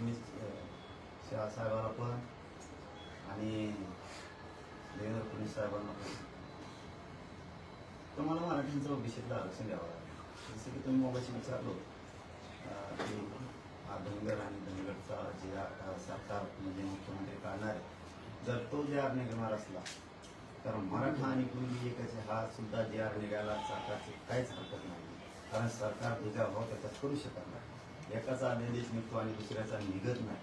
अमित शहा साहेबांना पण आणि देवेंद्र फडणवीस साहेबांना पण तुम्हाला मराठ्यांचं ओबीसीतलं आरक्षण द्यावं लागेल. जसं की तुम्ही मोबाईलशी विचारलो की धनगर आणि धनगरचा जे सरकार म्हणजे मुख्यमंत्री काढणार आहे, जर तो जे आर निघणार असला तर मराठा आणि कुणबी एकाचे हा सुद्धा जे आर निघायला सरकारची काहीच हरकत नाही. कारण सरकार भेदभाव त्याच्यात करू शकत नाही. एकाचा अध्यादेश निघतो आणि दुसऱ्याचा निघत नाही.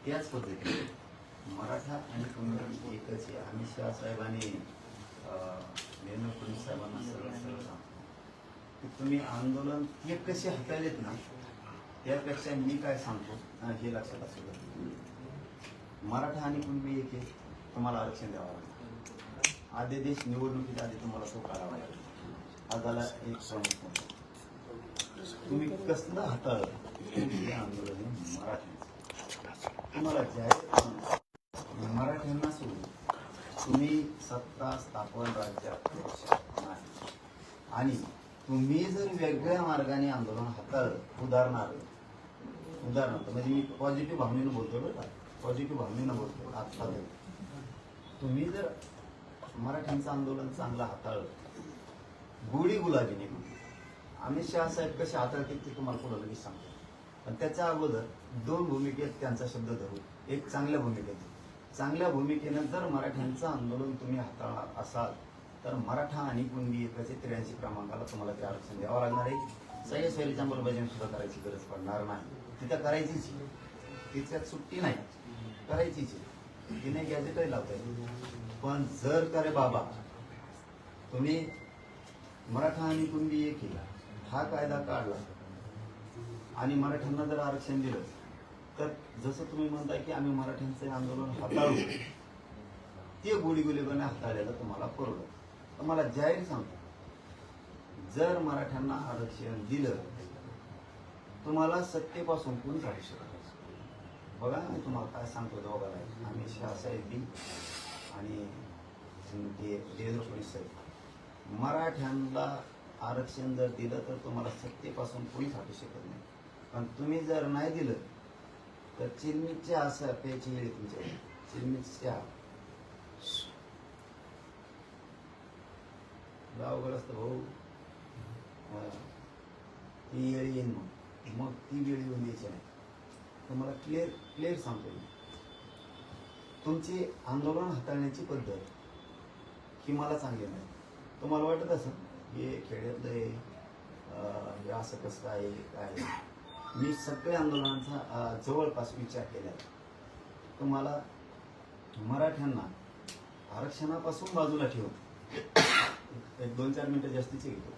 त्याच पद्धतीने मराठा आणि कुणबी एकच आहे. अमित शहा साहेबांनी देवेंद्र फडणवीस साहेबांना सरळ सरळ सांगतो की तुम्ही आंदोलन हे कसे हाताळलेत ना, त्यापेक्षा मी काय सांगतो हे लक्षात असू द्या. मराठा आणि कुणबी एक आहे, तुम्हाला आरक्षण द्यावं लागेल. अध्यादेश निवडणुकीच्या आधी तुम्हाला तो काढावा लागेल. हा झाला एक प्रमुख मुद्दा. तुम्ही कसलं हाताळलं हे आंदोलन आहे मराठ्यांचं. तुम्हाला जाहीर मराठ्यांना सोडून तुम्ही सत्ता स्थापन राज्यात करू शकत नाही. आणि तुम्ही जर वेगळ्या मार्गाने आंदोलन हाताळलं, उदाहरणार्थ म्हणजे मी पॉझिटिव्ह भावनेनं बोलतो बरं का, पॉझिटिव्ह भावनेनं बोलतो. आता तुम्ही जर मराठ्यांचं आंदोलन चांगलं हाताळलं, गोडी गुलाबीने, अमित शहा साहेब कसे हाताळतील ते तुम्हाला पुढे लगेच सांगतो. पण त्याच्या अगोदर दोन भूमिकेत त्यांचा शब्द धरू. एक चांगल्या भूमिकेनं जर मराठ्यांचं आंदोलन तुम्ही हाताळणार असाल तर मराठा आणि कुणबी एकाचे 83 क्रमांकाला तुम्हाला ते आरक्षण द्यावं लागणार आहे. सगळ्या शैलीच्या अंमलबजावणी सुद्धा करायची गरज पडणार नाही. तिथं करायचीच, तिच्यात सुट्टी नाही, करायचीच. तिने गॅजेटही लावता येईल. पण जर का रे बाबा तुम्ही मराठा आणि कुणबी एक हा कायदा काढला आणि मराठ्यांना जर आरक्षण दिलं तर जसं तुम्ही म्हणताय की आम्ही मराठ्यांचे आंदोलन हाताळू, ते गोडीगुलेपणे हाताळलेलं तुम्हाला परवडलं. तर मला जाहीर सांगतो, जर मराठ्यांना आरक्षण दिलं तुम्हाला सत्तेपासून कोणीच हटू शकत नाही. बघा मी तुम्हाला काय सांगतो, दोघांना अमित शहा साहेब आणि देवेंद्र फडणवीस साहेब, मराठ्यांना आरक्षण जर दिलं तर तुम्हाला सत्तेपासून कोणीच हटू शकत नाही. पण तुम्ही जर नाही दिलं तर चिरमिरच्या असं प्यायची वेळ तुमच्याकडे, चिरमिरच्या गावगड असतं भाऊ, ती वेळ येईन मग ती वेळ येऊन द्यायची नाही. तुम्हाला क्लिअर सांगतो मी, तुमची आंदोलन हाताळण्याची पद्धत ही मला चांगली नाही. तुम्हाला वाटत असं हे खेड्यातलं हे असं कसं आहे काय. मी सगळ्या आंदोलनांचा जवळपास विचार केला. तुम्हाला मराठ्यांना आरक्षणापासून बाजूला ठेवून एक 2-4 मिनिटं जास्तीचे घेतो.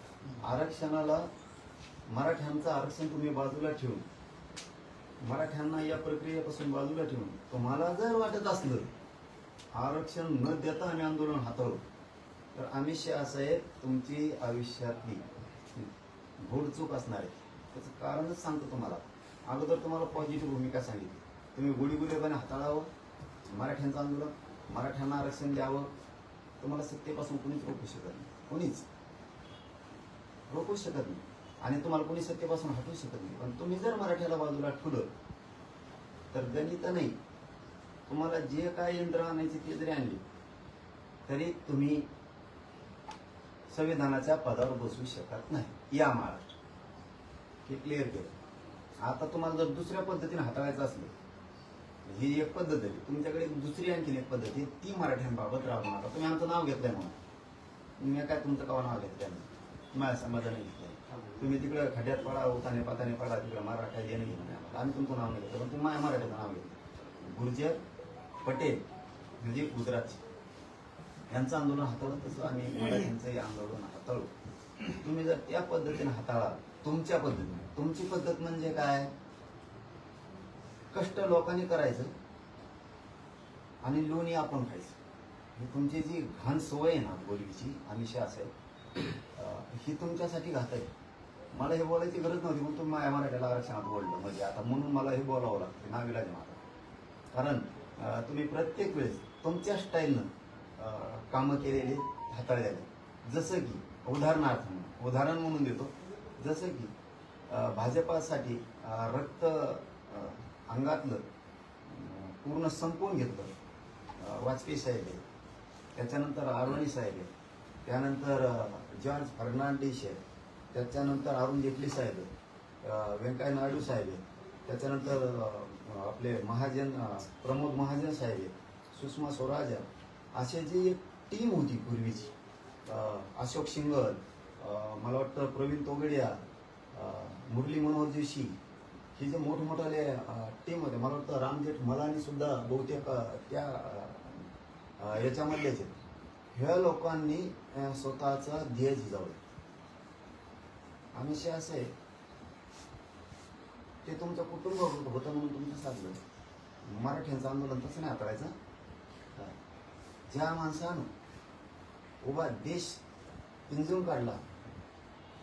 मराठ्यांचं आरक्षण तुम्ही बाजूला ठेवून, मराठ्यांना या प्रक्रियेपासून बाजूला ठेवून तुम्हाला जर वाटत असलं आरक्षण न देता आम्ही आंदोलन हाताळू, तर अमित शहा साहेब तुमची आयुष्यातली घोडचूक असणार आहे. त्याचं कारणच सांगतो तुम्हाला. अगोदर तुम्हाला पॉझिटिव्ह भूमिका सांगितली, तुम्ही गोडीगुलेपणे हाताळावं मराठ्यांचं आंदोलन, मराठ्यांना आरक्षण द्यावं. तुम्हाला सत्तेपासून कोणीच रोखू शकत नाही, कोणीच रोखू शकत नाही. आणि तुम्हाला कोणी सत्तेपासून हटवू शकत नाही. पण तुम्ही जर मराठ्याला बाजूला ठेवलं तर गणित नाही, तुम्हाला जे काय यंत्र आणायचे ते जरी आणले तरी तुम्ही संविधानाच्या पदावर बसू शकत नाही या महाराष्ट्र. हे क्लिअर केलं. आता तुम्हाला जर दुसऱ्या पद्धतीने हाताळायचं असलं, ही एक पद्धत आहे. तुमच्याकडे दुसरी आणखीन एक पद्धत आहे, ती मराठ्यांबाबत राहू नका. तुम्ही आमचं नाव घेतलंय म्हणून मी काय तुमचं कवा नाव घेतलं नाही, माझ्या समाजाने घेतलंय. तुम्ही तिकडे खड्यात पडा, उताने पाताने पडा, तिकडे मराठा येणं घेणं, आम्ही तुमचं नाव नाही घेतलं. पण तुम्ही माझ्या मराठ्याचं नाव घेतलं. गुर्जर पटेल म्हणजे गुजरातचे, यांचं आंदोलन हाताळलं तसं आम्ही मराठ्यांचंही आंदोलन हाताळू. तुम्ही जर त्या पद्धतीने हाताळा, तुमच्या पद्धतीने, तुमची पद्धत म्हणजे काय, कष्ट लोकांनी करायचं आणि लोणी आपण खायचं. ही तुमची जी घाण सवय आहे ना बोलवीची, अमित शहा साहेब, ही तुमच्यासाठी घात आहे. मला हे बोलायची गरज नव्हती, पण तुम्ही माझ्या मराठ्याला आरक्षणात बोललं म्हणजे आता म्हणून मला हे बोलावं लागतं, नाविलाज माझा. कारण तुम्ही प्रत्येक वेळेस तुमच्या स्टाईलनं कामं केलेले हाताळलेले. जसं की उदाहरण म्हणून देतो, जसं की भाजपासाठी रक्त अंगातलं पूर्ण संपवून घेतलं. वाजपेयी साहेब आहे, त्याच्यानंतर आडवाणी साहेब आहे, त्यानंतर जॉर्ज फर्नांडिस आहे, त्याच्यानंतर अरुण जेटली साहेब आहे, व्यंकय्या नायडू साहेब आहे, त्याच्यानंतर आपले महाजन प्रमोद महाजन साहेब आहे, सुषमा स्वराज आहे. असे जी एक टीम होती पूर्वीची, अशोक सिंगल, मला वाटतं प्रवीण तोगडिया, मुरली मनोहर जोशी, ही जे मोठमोठाले टीम होते. मला वाटतं रामजेठ मलानी सुद्धा बहुतेक त्या याच्यामधलेच आहेत. ह्या लोकांनी स्वतःचा ध्येय झिजावलं. आमिष असं आहे, ते तुमचं कुटुंब होतं म्हणून तुमचं साधलं. मराठ्यांचं आंदोलन तसं नाही हाताळायचं. ज्या माणसानं उभा देश पिंजून काढला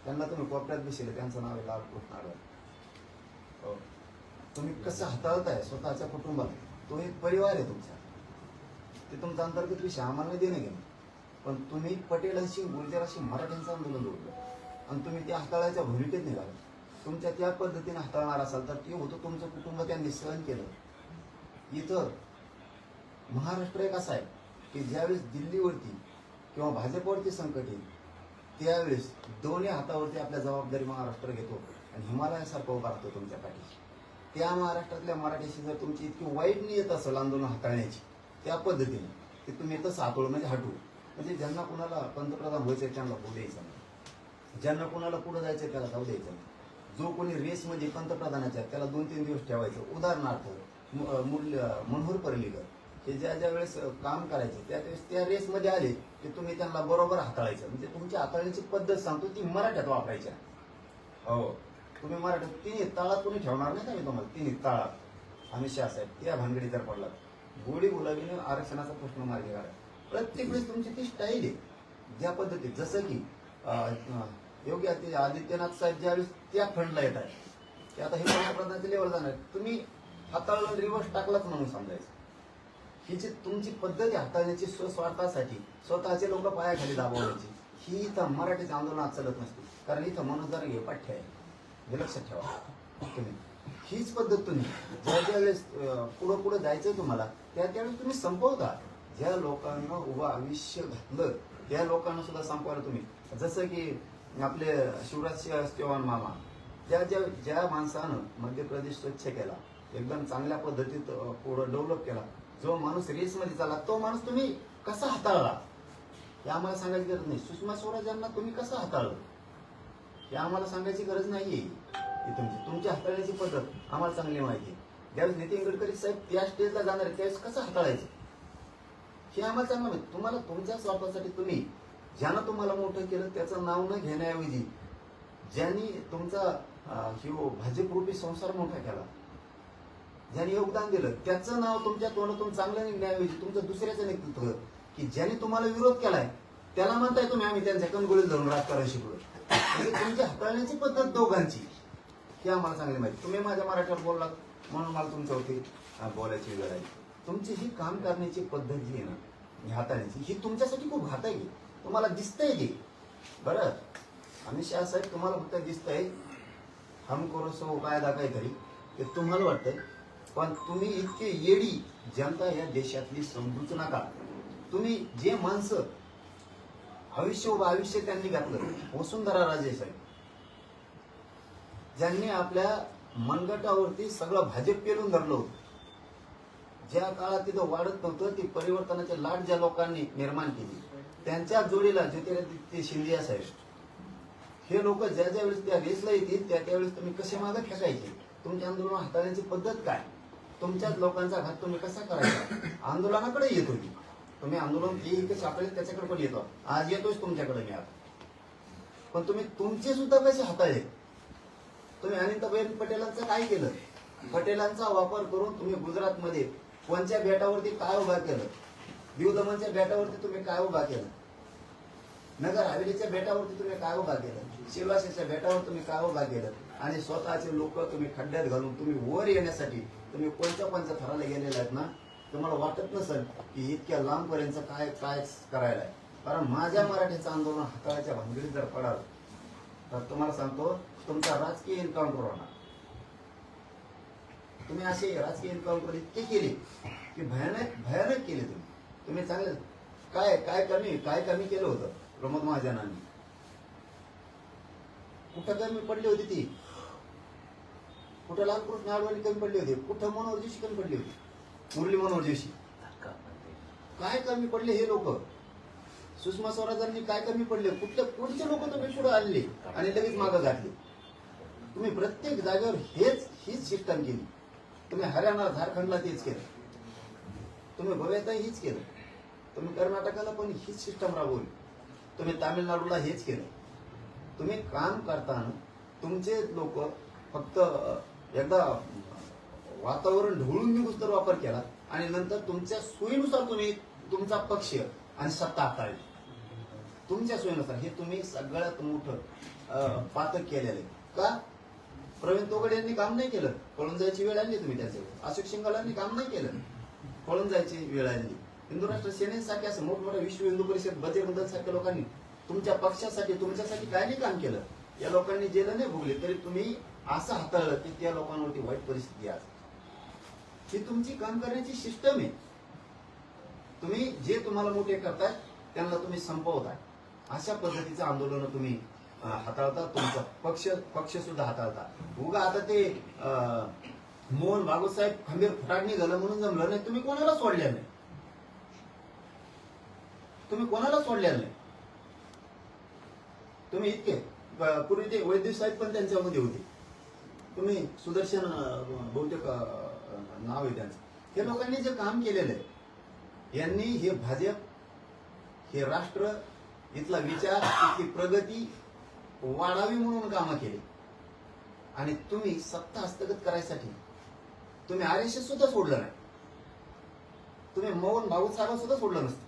त्यांना तुम्ही कोपऱ्यात बसले, त्यांचं नाव आहे लाल कृष्णाराव. तुम्ही कसं हाताळताय स्वतःच्या कुटुंबात, तो एक परिवार आहे तुमचा. ते तुमचा अंतर्गत विषय आम्हाला देणं घेणं, पण तुम्ही पटेलांशी गुर्जराशी मराठ्यांचं आंदोलन जोडलं आणि तुम्ही ते हाताळायच्या भूमिकेत निघाला. तुमच्या त्या पद्धतीने हाताळणार असाल तर ते होतं तुमचं कुटुंब त्यांनी सहन केलं. इथं महाराष्ट्र एक असा आहे की ज्यावेळेस दिल्लीवरती किंवा भाजपवरती संकट येईल त्यावेळेस दोन्ही हातावरती आपल्या जबाबदारी महाराष्ट्र घेतो आणि हिमालयासारखं उभा राहतो तुमच्या पाठीशी. त्या महाराष्ट्रातल्या मराठीशी जर तुमची इतकी वाईट नियत असेल आंदोलन हाताळण्याची त्या पद्धतीने की तुम्ही तसं हातोळ म्हणजे हटू, म्हणजे ज्यांना कुणाला पंतप्रधान व्हायचं त्यांना होऊ द्यायचं नाही, ज्यांना कुणाला पुढे जायचं त्याला जाऊ द्यायचं नाही. जो कोणी रेस म्हणजे पंतप्रधानाच्या त्याला 2-3 दिवस ठेवायचं. उदाहरणार्थ मनोहर पर्रीकर हे ज्या ज्या वेळेस काम करायचे त्यावेळेस त्या रेसमध्ये आले की तुम्ही त्यांना बरोबर हाताळायचं. म्हणजे तुमची हाताळण्याची पद्धत सांगतो ती मराठ्यात वापरायची. हो, तुम्ही मराठ्यात तिन्ही ताळात कोणी ठेवणार नाही का मी तुम्हाला, तिन्ही ताळात. अमित शहा साहेब त्या भानगडी जर पडला गोडी गुलाबीने आरक्षणाचा प्रश्न मार्गी काढा. प्रत्येक वेळेस तुमची ती स्टाईल आहे ज्या पद्धतीत. जसं की योगी आदित्यनाथ साहेब ज्यावेळेस त्या फंडला येत आहे की आता हे पंतप्रधानाच्या लेवल जाणार, तुम्ही हाताळून रिव्हर्स टाकलाच म्हणून समजायचं. ही जी तुमची पद्धत आहे हाताळण्याची स्वस्वार्थासाठी स्वतःचे लोक पायाखाली दाबवण्याची, ही इथं मराठीच्या आंदोलनात चालत नसते. कारण इथं मनोजदार हे पाठ्य आहे, हे लक्षात ठेवा तुम्ही. हीच पद्धत तुम्ही ज्या ज्या वेळेस पुढं पुढं जायचं तुम्हाला त्यावेळेस तुम्ही संपवता. ज्या लोकांना उभं आयुष्य घातलं त्या लोकांना सुद्धा संपवायला तुम्ही. जसं की आपले शिवराज चव्हाण मामा, ज्या माणसानं मध्य प्रदेश स्वच्छ केला, एकदम चांगल्या पद्धतीत पुढं डेव्हलप केला, जो माणूस रेसमध्ये चालला तो माणूस तुम्ही कसा हाताळला हे आम्हाला सांगायची गरज नाही. सुषमा स्वराज यांना तुम्ही कसं हाताळलं हे आम्हाला सांगायची गरज नाहीये. तुमची हाताळण्याची पद्धत आम्हाला चांगली माहिती आहे. ज्यावेळेस नितीन गडकरी साहेब त्या स्टेजला जाणार आहे त्यावेळेस कसं हाताळायचं हे आम्हाला चांगलं माहिती. तुम्हाला तुमच्या स्वार्थासाठी तुम्ही ज्यानं तुम्हाला मोठं केलं त्याचं नाव न घेण्याऐवजी ज्यांनी तुमचा भाजप रूपी संसार मोठा केला, ज्यांनी योगदान दिलं त्याचं नाव तुमच्या तोंडातून चांगलं निघण्याऐवजी तुमचं दुसऱ्याचं नेतृत्व की ज्यांनी तुम्हाला विरोध केलाय त्याला म्हणताय तुम्ही आम्ही त्यांच्या कणगोळीत धरून राजकारण शिकलो. म्हणजे तुमची हाताळण्याची पद्धत दोघांची ही आम्हाला चांगली माहिती. तुम्ही माझ्या मराठीवर बोललात म्हणून मला तुमच्यावरती बोलायची वेळ आहे. तुमची ही काम करण्याची पद्धत जी आहे ना हाताळण्याची, ही तुमच्यासाठी खूप घातक आहे. तुम्हाला दिसतंय की बरं अमित शहा साहेब तुम्हाला फक्त दिसतंय हम करो सो कायदा काहीतरी ते तुम्हाला वाटतंय, पण तुम्ही इतके येडी जनता या देशातली समजूच नका. तुम्ही जे माणसं आयुष्य त्यांनी घातलं, वसुंधरा राजे साहेब ज्यांनी आपल्या मनगटावरती सगळं भाजप पेलून धरलं होतं, ज्या काळात तिथं वाढत नव्हतं ती परिवर्तनाची लाट ज्या लोकांनी निर्माण केली, त्यांच्या जोडीला ज्योतिरादित्य शिंदे साहेब, हे लोक ज्या ज्या वेळेस त्या रेसला येतील त्यावेळेस तुम्ही कसे मागे फेकायचे, तुमच्या आंदोलन हाताळण्याची पद्धत काय, तुमच्याच लोकांचा घात तुम्ही कसा करायचा, आंदोलनाकडे येत होती. तुम्ही आंदोलन जे सापडेल त्याच्याकडे पण येतो, आज येतोच तुमच्याकडे मी आता. पण तुम्ही तुमचे सुद्धा कसे हाताळले. तुम्ही अनिताबेन पटेलांचं काय केलं, पटेलांचा वापर करून तुम्ही गुजरातमध्ये कोणत्या बेटावरती काय उभा केलं, दीव दमनच्या बेटावरती तुम्ही काय उभा केलं, नगर हवेलीच्या बेटावरती तुम्ही काय उभा केलं, सिल्वासाच्या बेटावर तुम्ही काय उभा केलं, आणि स्वतःचे लोक तुम्ही खड्ड्यात घालून तुम्ही वर येण्यासाठी तुम्ही कोणत्या थराला गेलेला आहेत ना. तुम्हाला वाटत नसेल की इतक्या लांबपर्यंत काय काय करायला आहे. कारण माझ्या मराठीचं आंदोलन हाताळायच्या भानगडीत जर पडाल तर तुम्हाला सांगतो तुमचा राजकीय एन्काउंटर होणार. तुम्ही असे राजकीय एन्काउंटर इतके केले की भयानक भयानक केले तुम्ही चांगले काय कमी केलं होतं प्रमोद महाजनांनी? कुठं कमी पडली होती ती? कुठं लालकृष्ण अडवाणी कमी पडली होती? कुठं मनोहर जोशी कमी पडली होती? मुरली मनोहर जोशी काय कमी पडले हे लोक? सुषमा स्वराजांनी काय कमी पडले? कुठचे लोक तुम्ही पुढे आणले आणि लगेच मागं घातले? तुम्ही प्रत्येक जागेवर हीच सिस्टम केली. तुम्ही हरियाणा झारखंडला तेच केलं, तुम्ही गोव्यातही हीच केलं, तुम्ही कर्नाटकाला पण हीच सिस्टम राबवली, तुम्ही तामिळनाडूला हेच केलं. तुम्ही काम करताना तुमचे लोक फक्त एकदा वातावरण ढवळून निघूस तर वापर केला आणि नंतर तुमच्या सोयीनुसार तुम्ही तुमचा पक्ष आणि सत्ता हाताळली. तुमच्या सोयीनुसार हे तुम्ही सगळ्यात मोठं पातक केलेलं आहे. का? प्रवीण तोगडे यांनी काम नाही केलं, पळून जायची वेळ आणली तुम्ही त्याच्यावर. अशोक शिंगालांनी काम नाही केलं, पळून जायची वेळ आणली. हिंदू राष्ट्र सेनेसारख्या असं मोठमोठ्या विश्व हिंदू परिषद बजरंग दल सारख्या लोकांनी तुमच्या पक्षासाठी तुमच्यासाठी काय नाही काम केलं. या लोकांनी जेल नाही भोगले तरी तुम्ही असं हाताळलं की त्या लोकांवरती वाईट परिस्थिती आज. ही तुमची काम करण्याची सिस्टम आहे. तुम्ही जे तुम्हाला मोठे करताय त्यांना तुम्ही संपवताय. अशा पद्धतीचं आंदोलन तुम्ही हाताळता. तुमचा पक्ष सुद्धा हाताळता. उगा आता ते मोहन भागवत साहेब खंबीर फटाकणी झालं म्हणून जमलं नाही. तुम्ही कोणाला सोडल्या नाही, तुम्ही इतके पूर्वी ते वैद्य साहेब पण त्यांच्यामध्ये होते. तुम्ही सुदर्शन बहुतेक नाव आहे त्यांचं. हे लोकांनी जे काम केलेलं आहे, यांनी हे भाजप, हे राष्ट्र, इथला विचार, इथली प्रगती वाढावी म्हणून कामं केली. आणि तुम्ही सत्ता हस्तगत करायसाठी तुम्ही RSS सुद्धा सोडलं नाही. तुम्ही मोहन भागवत साहेब सुद्धा सोडलं नसतं.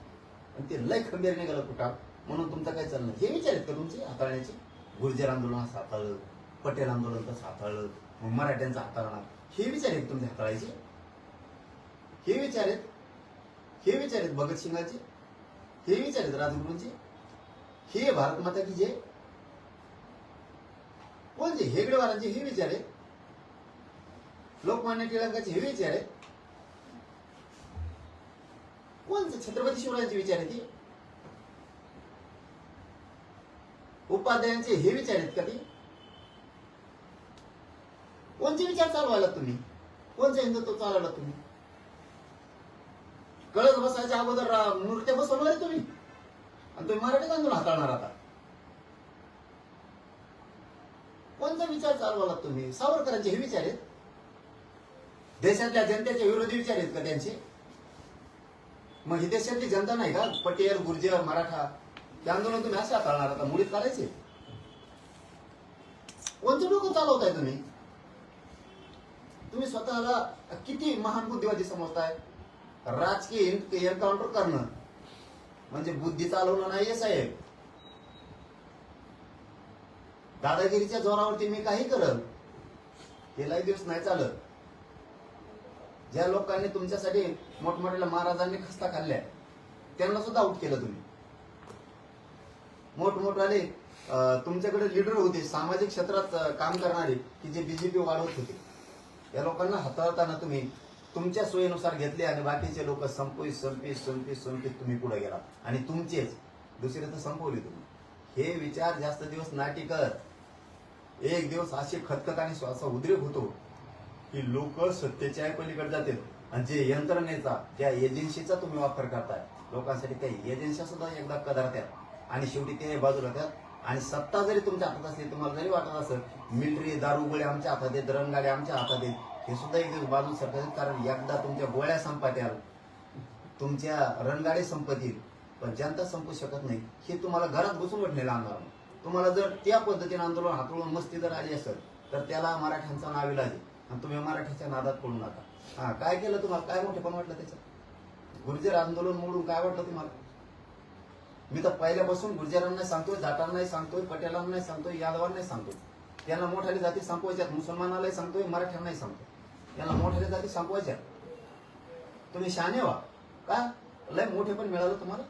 आणि ते लय खंबीर निघालं कुठं म्हणून तुमचं काय चाललं? हे विचार आहेत का तुमचे हाताळण्याचे? गुर्जर आंदोलन असं हाताळलं, पटेल आंदोलन कसं हाताळलं, मग मराठ्यांचं हाताळणार, हे विचार आहेत तुमचे हाताळायचे? हे विचार आहेत भगतसिंगाचे, हे विचार आहेत राजगुरूंचे, हे भारत माता की जय कोणचे? हेगडेवारांचे हे विचार आहेत, लोकमान्य टिळकांचे हे विचार आहेत, कोणते? छत्रपती शिवरायांचे विचार आहेत, उपाध्यायांचे हे विचार आहेत का? ते कोणते विचार चालवायला तुम्ही? कोणचं हिंदुत्व चालवला तुम्ही? कळस बसायच्या अगोदर मूर्त्या बसवणार आहे तुम्ही आणि तुम्ही मराठी आंदोलन हाताळणार आता. कोणता विचार चालवला तुम्ही? सावरकरांचे हे विचार आहेत? देशातल्या जनतेचे विरोधी विचार आहेत का त्यांचे? मग ही देशातली जनता नाही का? पटेल, गुर्जर, मराठा ते आंदोलन तुम्ही असं हाताळणार आता? मुळीत करायचे? कोणतं डोकं चालवताय तुम्ही? तुम्ही स्वतःला किती महान बुद्धिवादी समजताय? राजकीय एन्काउंटर करणं म्हणजे बुद्धी चालवणं नाहीये साहेब. दादागिरीच्या जोरावरती मी काही करल हे लय दिवस नाही चालत. ज्या लोकांनी तुमच्यासाठी मोठमोठ्या महाराजांनी खस्ता खाल्ल्या त्यांना सुद्धा आउट केलं तुम्ही. मोठमोठाले तुमच्याकडे लीडर होते सामाजिक क्षेत्रात काम करणारे की जे बीजेपी वाढवत होते, या लोकांना हाताळताना तुम्ही तुमच्या सोयीनुसार घेतले आणि बाकीचे लोक संपवीत तुम्ही पुढे गेला आणि तुमचेच दुसरे तर संपवले तुम्ही. हे विचार जास्त दिवस नाही टिकत. एक दिवस असे खतखत आणि श्वासा उद्रेक होतो की लोक सत्तेच्या पलीकडे जातील आणि जे यंत्रणेचा, ज्या एजन्सीचा तुम्ही वापर करताय लोकांसाठी, त्या एजन्सी सुद्धा एकदा कदरत्यात आणि शेवटी ते बाजूला त्यात. आणि सत्ता जरी तुमच्या हातात असली, तुम्हाला जरी वाटत असेल मिलिटरी दारूगोळे आमच्या हातात आहेत, रणगाड्या आमच्या हातात आहेत, हे सुद्धा एक दिवस बाजू सरकार. कारण एकदा तुमच्या गोळ्या संपत्याल, तुमच्या रणगाडे संपतील, पण जनता संपू शकत नाही. हे तुम्हाला घरात बसून वाटलेलं आणणार. तुम्हाला जर त्या पद्धतीने आंदोलन हातळून मस्ती जर आली असेल तर त्याला मराठ्यांचा नाविलाज आहे आणि तुम्ही मराठ्याच्या नादात पडू नका. काय केलं तुम्हाला? काय मोठेपण वाटलं त्याच्यात? गुर्जर आंदोलन मोडून काय वाटलं तुम्हाला? मी तर पहिल्यापासून गुर्जरांना सांगतोय, जाटांनाही सांगतोय, पटेलांना नाही सांगतोय, यादवांनाही सांगतोय, त्यांना मोठ्याने जाती संपवायच्यात. मुसलमानालाही सांगतोय, मराठ्यांनाही सांगतोय, त्यांना मोठ्याने जाती संपवायच्या. तुम्ही शहाणे व्हा. का लय मोठेपण मिळालं तुम्हाला?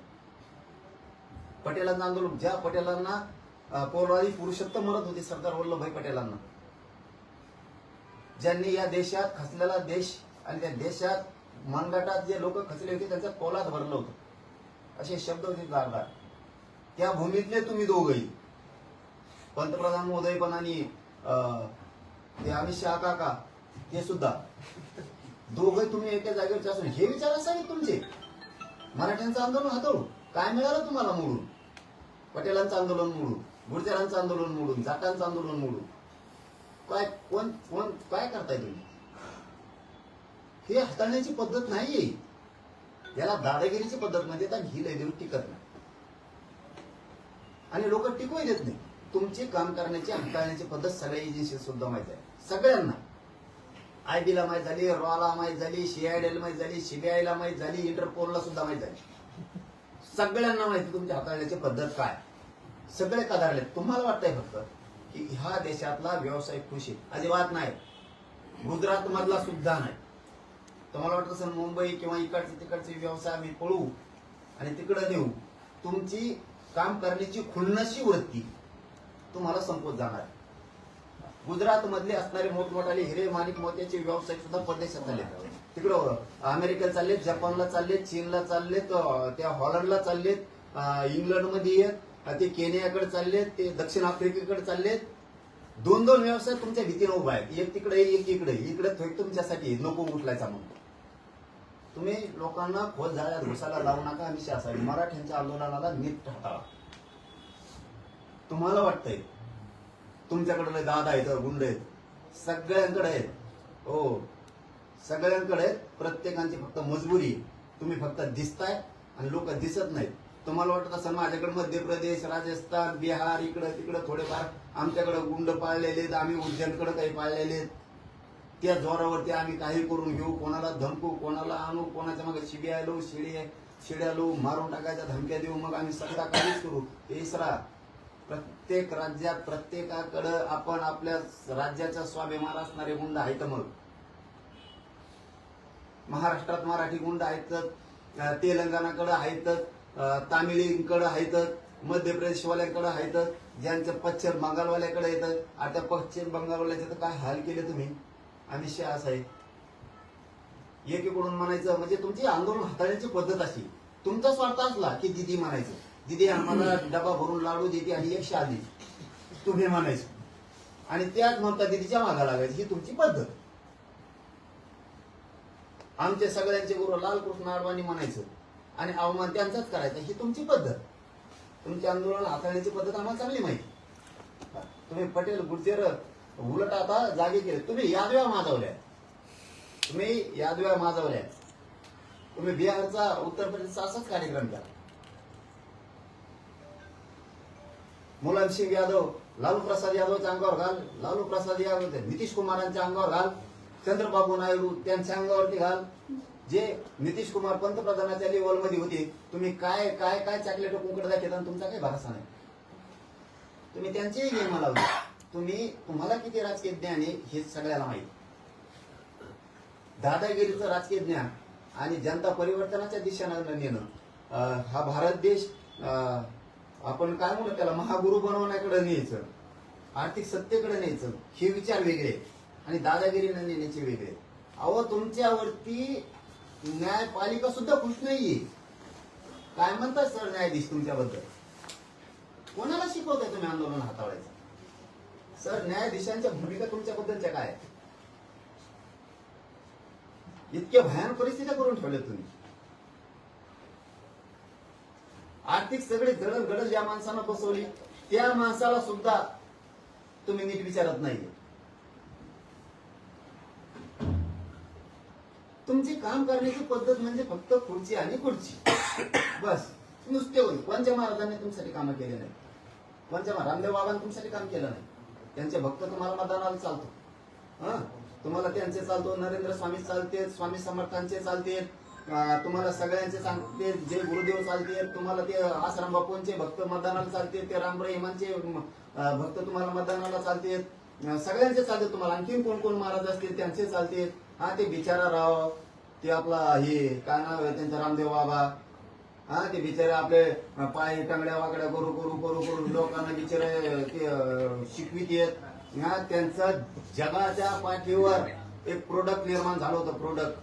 पटेलांचं आंदोलन, ज्या पटेलांना पौराणिक पुरुषोत्तम म्हणत होते सरदार वल्लभभाई पटेलांना, ज्यांनी या देशात खचलेला देश आणि त्या देशात मनगटात जे लोक खचले होते त्यांचं पोलाद भरलं होतं, असे शब्द होते गारदार. त्या भूमीतले तुम्ही दोघही, पंतप्रधान महोदय पण आणि ते अमित शहा काका ते सुद्धा, दोघे तुम्ही एका जागेवरचे असून हे विचार असावेत तुमचे. मराठ्यांचं आंदोलन हाताळून काय मिळालं तुम्हाला मोडून? पटेलांचं आंदोलन मोडून, गुर्जरांचं आंदोलन मोडून, जाटांचं आंदोलन मोडून काय कोण कोण काय करताय तुम्ही? हे हाताळण्याची पद्धत नाहीये. याला दादागिरीची पद्धत म्हणतात आणि ही लय दिवस टिकत नाही आणि लोक टिकवू देत नाही. तुमची काम करण्याची हाताळण्याची पद्धत सगळ्या एजन्सी सुद्धा माहित आहे, सगळ्यांना. IB ला माहित झाली, रॉला माहित झाली, CID ला माहित झाली, CBI ला माहित झाली, इंटरपोलला सुद्धा माहित झाली. सगळ्यांना माहिती तुमची हाताळण्याची पद्धत काय. सगळे कदारले. तुम्हाला वाटतंय फक्त की ह्या देशातला व्यावसायिक खुश आहे, अजिबात नाही. गुजरात मधला सुद्धा नाही. तुम्हाला वाटत असेल मुंबई किंवा इकडचे तिकडचे व्यवसाय आम्ही पळू आणि तिकडे देऊ. तुमची काम करण्याची खुन्नशी वृत्ती तुम्हाला संपत जाणार. गुजरात मधले असणारे मोठमोठाले हिरे माणिक मोत्याचे व्यावसायिक सुद्धा परदेशात चालले, तिकडं अमेरिकेला चाललेत, जपानला चाललेत, चीनला चाललेत, त्या हॉलंडला चाललेत, इंग्लंडमध्ये आहेत, ते केनियाकडे चाललेत, ते दक्षिण आफ्रिकेकडे चाललेत. दोन दोन व्यवसाय तुमच्या भीतीने उभा आहेत, एक तिकडे एक इकडे. इकडे थोडं तुमच्यासाठी नको उठलायचा म्हणून. तुम्ही लोकांना खोल जाळ्यात घुसायला लावू नका. आम्ही असावी मराठ्यांच्या आंदोलनाला नीट हाताळा. तुम्हाला वाटतंय तुमच्याकडे दादा आहेत, गुंड आहेत, सगळ्यांकडे आहेत. हो, सगळ्यांकडे आहेत. प्रत्येकांची फक्त मजबुरी. तुम्ही फक्त दिसताय आणि लोक दिसत नाहीत. तुम्हाला वाटत असं माझ्याकडे मध्य प्रदेश, राजस्थान, बिहार, इकडं तिकडं थोडेफार आमच्याकडे गुंड पाळलेले आहेत, आम्ही उज्जैनकडे काही पाळलेले आहेत. त्या जोरावरती आम्ही काही करून घेऊ, कोणाला धमकू, कोणाला आणू, कोणाच्या मागे शिड्या लो, शिड्या लो, मारून टाकायच्या धमक्या देऊ, मग आम्ही सत्ता काहीच करू. तिसरा, प्रत्येक राज्यात प्रत्येकाकडं आपण आपल्या राज्याचा स्वाभिमान असणारे गुंड आहेत. मग महाराष्ट्रात मराठी गुंड आहेत, तेलंगणाकडे आहेत, तामिळींकडे आहेत, मध्य प्रदेशवाल्यांकडे आहेत, ज्यांचं पश्चिम बंगालवाल्याकडे येतं. आता पश्चिम बंगालवाल्याचे तर काय हाल केले तुम्ही. अमित शहा साहेब एकीकडून म्हणायचं म्हणजे तुमची आंदोलन हाताळण्याची पद्धत अशी. तुमचा स्वार्थ असला की दिदी म्हणायचं, दिदी आम्हाला डबा भरून लाडू देते आणि एक शादी तुम्ही म्हणायचं आणि त्याच म्हणता दिदीच्या मागा लागायची. ही तुमची पद्धत. आमचे सगळ्यांचे गुरु लालकृष्ण अडवाणी म्हणायचं आणि अवमान त्यांचाच करायचा. ही तुमची पद्धत. तुमची आंदोलन हाताळण्याची पद्धत आम्हाला चांगली माहिती. तुम्ही पटेल गुर्जर उलट आता जागे केले. तुम्ही यादव्या माजवल्या, तुम्ही बिहारचा, उत्तर प्रदेशचा असाच कार्यक्रम केला. मुलायम सिंग यादव, लालू प्रसाद यादवच्या अंगावर घाल, लालू प्रसाद यादव नितीश कुमारांच्या अंगावर घाल, चंद्रबाबू नायडू त्यांच्या अंगावरती घाल. जे नितीश कुमार पंतप्रधानाच्या लेवलमध्ये होते, तुम्ही काय काय काय चॉकलेट कुंकड दाखवता, तुमचा काही भरोसा नाही. तुम्ही त्यांचेही गेम लावले. तुम्हाला किती राजकीय ज्ञान आहे हे सगळ्याला माहिती. दादागिरीचं राजकीय ज्ञान आणि जनता परिवर्तनाच्या दिशेनं नेणं, हा भारत देश आपण काय म्हणू त्याला महागुरु बनवण्याकडे न्यायचं, आर्थिक सत्तेकडे न्यायचं, हे विचार वेगळे आणि दादागिरीने नेण्याचे वेगळे. अहो, तुमच्यावरती न्यायपालिका सुद्धा खुश नाहीये. काय म्हणतात सर न्यायाधीश तुमच्याबद्दल? कोणाला शिकवताय तुम्ही आंदोलन हाताळायचं? सर, न्यायाधीशांच्या भूमिका तुमच्याबद्दलच्या काय? इतक्या भयानक परिस्थिती करून ठेवल्या तुम्ही. आर्थिक सगळे जडणघडण ज्या माणसानं बसवली त्या माणसाला सुद्धा तुम्ही नीट विचारत नाही. तुमची काम करण्याची पद्धत म्हणजे फक्त खुर्ची आणि खुर्ची बस. नुसते होईल. कोणत्या महाराजांनी तुमच्यासाठी कामं केले नाही? कोणत्या रामदेव बाबांनी तुमच्यासाठी काम केलं नाही? त्यांचे भक्त तुम्हाला मतदानाला चालतो, तुम्हाला त्यांचे चालतो, नरेंद्र स्वामी चालते, स्वामी समर्थांचे चालते, तुम्हाला सगळ्यांचे चालते, जे गुरुदेव चालते, तुम्हाला ते आसाराम बापूंचे भक्त मतदानाला चालते, ते राम रहिमांचे भक्त तुम्हाला मतदानाला चालते, सगळ्यांचे चालते. तुम्हाला आणखीन कोण कोण महाराज असतील त्यांचे चालते. ते बिचारा राव, ते आपला हे काय नाव आहे त्यांचा, रामदेव बाबा, ते बिचारे आपले पाय टांगड्या वाकड्या करू करू करू करू लोकांना बिचारे ते शिकवित येत. त्यांचं जगाच्या पाठीवर एक प्रोडक्ट निर्माण झालं होतं, प्रोडक्ट